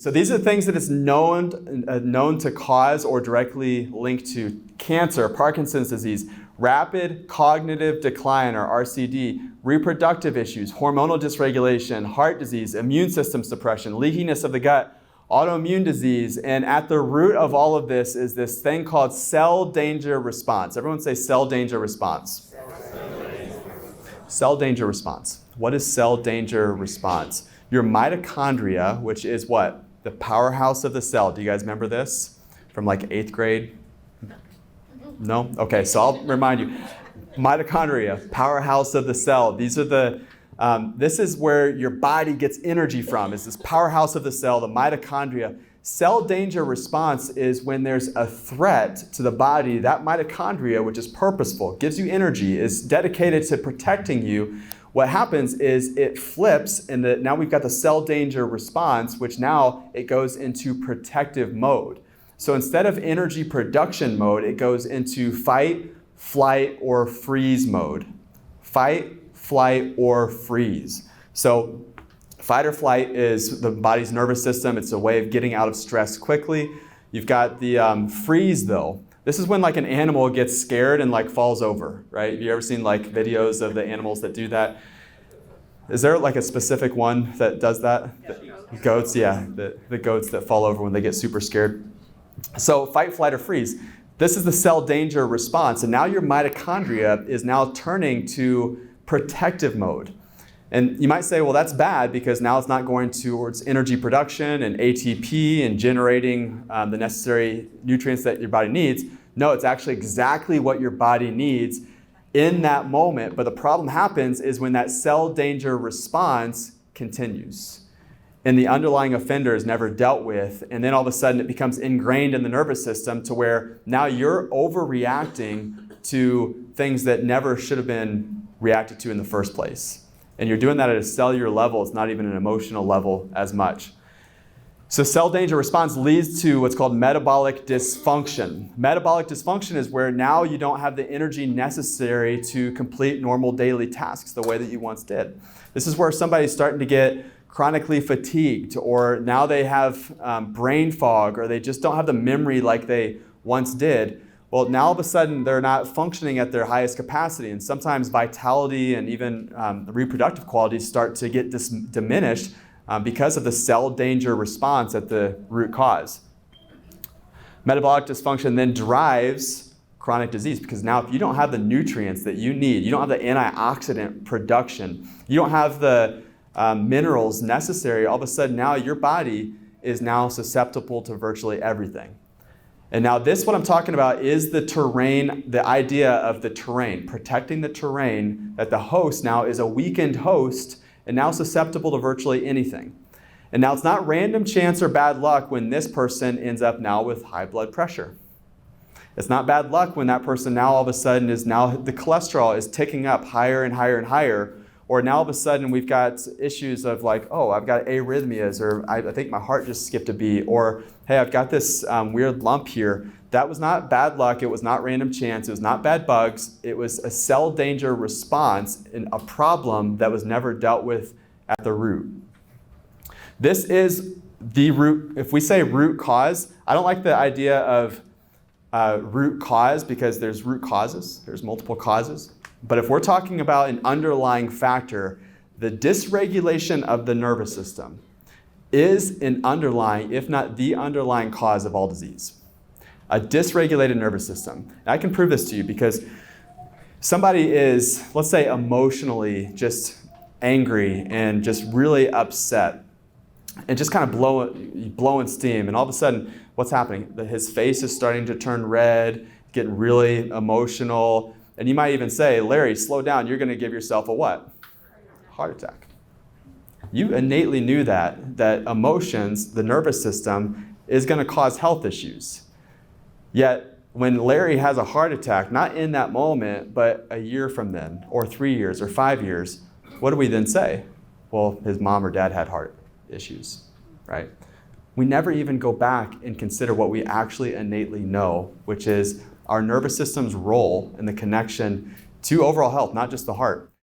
So these are the things that is known to cause or directly linked to cancer, Parkinson's disease, rapid cognitive decline or RCD, reproductive issues, hormonal dysregulation, heart disease, immune system suppression, leakiness of the gut, autoimmune disease, and at the root of all of this is this thing called cell danger response. Everyone say cell danger response. Cell danger response. What is cell danger response? Your mitochondria, which is what? The powerhouse of the cell. Do you guys remember this from like 8th grade? No? Okay, so I'll remind you. Mitochondria, powerhouse of the cell. These are this is where your body gets energy from, is this powerhouse of the cell, the mitochondria. Cell danger response is when there's a threat to the body. That mitochondria, which is purposeful, gives you energy, is dedicated to protecting you. What happens is it flips, and now we've got the cell danger response, which now it goes into protective mode. So instead of energy production mode, it goes into fight, flight, or freeze mode. Fight, flight, or freeze. So fight or flight is the body's nervous system. It's a way of getting out of stress quickly. You've got the freeze though. This is when like an animal gets scared and like falls over, right? Have you ever seen like videos of the animals that do that? Is there like a specific one that does that? Yeah. Goats, yeah. The goats that fall over when they get super scared. So fight, flight, or freeze. This is the cell danger response. And now your mitochondria is now turning to protective mode. And you might say, well, that's bad because now it's not going towards energy production and ATP and generating the necessary nutrients that your body needs. No, it's actually exactly what your body needs in that moment. But the problem happens is when that cell danger response continues and the underlying offender is never dealt with, and then all of a sudden it becomes ingrained in the nervous system to where now you're overreacting to things that never should have been reacted to in the first place. And you're doing that at a cellular level. It's not even an emotional level as much. So cell danger response leads to what's called metabolic dysfunction. Metabolic dysfunction is where now you don't have the energy necessary to complete normal daily tasks the way that you once did. This is where somebody's starting to get chronically fatigued, or now they have brain fog, or they just don't have the memory like they once did. Well, now all of a sudden they're not functioning at their highest capacity, and sometimes vitality and even the reproductive qualities start to get diminished because of the cell danger response at the root cause. Metabolic dysfunction then drives chronic disease because now if you don't have the nutrients that you need, you don't have the antioxidant production, you don't have the minerals necessary, all of a sudden now your body is now susceptible to virtually everything. And now this, what I'm talking about, is the terrain, the idea of the terrain, protecting the terrain, that the host now is a weakened host and now susceptible to virtually anything. And now it's not random chance or bad luck when this person ends up now with high blood pressure. It's not bad luck when that person now all of a sudden is now, the cholesterol is ticking up higher and higher and higher. Or now all of a sudden we've got issues of like, oh, I've got arrhythmias, or I think my heart just skipped a beat, or hey, I've got this weird lump here. That was not bad luck. It was not random chance. It was not bad bugs. It was a cell danger response in a problem that was never dealt with at the root. This is the root. If we say root cause, I don't like the idea of root cause because there's root causes. There's multiple causes. But if we're talking about an underlying factor, the dysregulation of the nervous system is an underlying, if not the underlying cause of all disease. A dysregulated nervous system. And I can prove this to you because somebody is, let's say, emotionally just angry and just really upset and just kind of blowing steam. And all of a sudden, what's happening? His face is starting to turn red, getting really emotional. And you might even say, Larry, slow down. You're going to give yourself a what? Heart attack. You innately knew that emotions, the nervous system, is going to cause health issues. Yet, when Larry has a heart attack, not in that moment, but a year from then, or 3 years, or 5 years, what do we then say? Well, his mom or dad had heart issues, right? We never even go back and consider what we actually innately know, which is our nervous system's role in the connection to overall health, not just the heart.